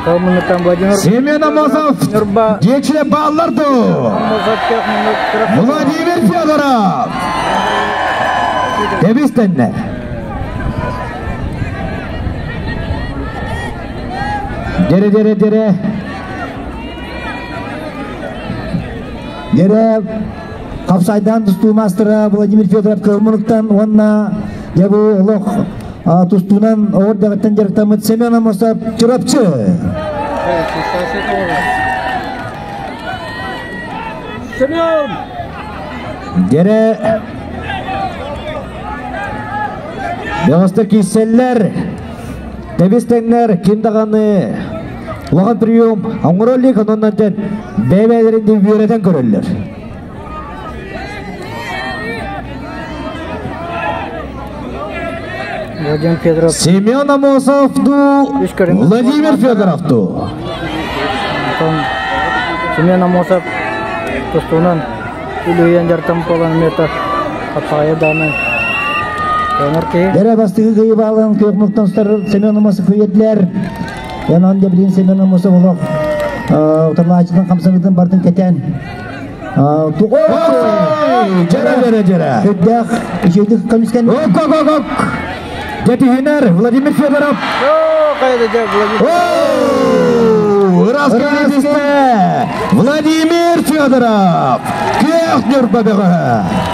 Семен Амосов Дечле балларды. Владимир Федоров. Дебистенler. Дере Капсайдан тусту мастера Владимир Федоров Кылмыктан онна ябу лох тустунан ордагаттан жарктамыт Семен Амосов чурапчы. Семен Дере Беостер киселлер Дебистенler киндаганы Лаған прием аңғыролик оннан тен бәбәлерінде бүйретен көрілер. Семен Амосовду Владимир Федоровду. Семен Амосов тұстуынан үлуен жартам болан мета қатсағая даны. Дәрі бастығы ғайып алын көйіқмұқтан ұстар Семен Амосов өйетлер. Янан дебілін Семен Амосов олық ұтырла ачыдан қамсаңыздың бардың кәтен. Жара. Көддәқ үшеудік комиссиян. Жетігенер Владимир Федоров. Владимир Федоров. Кех нұр бабығы.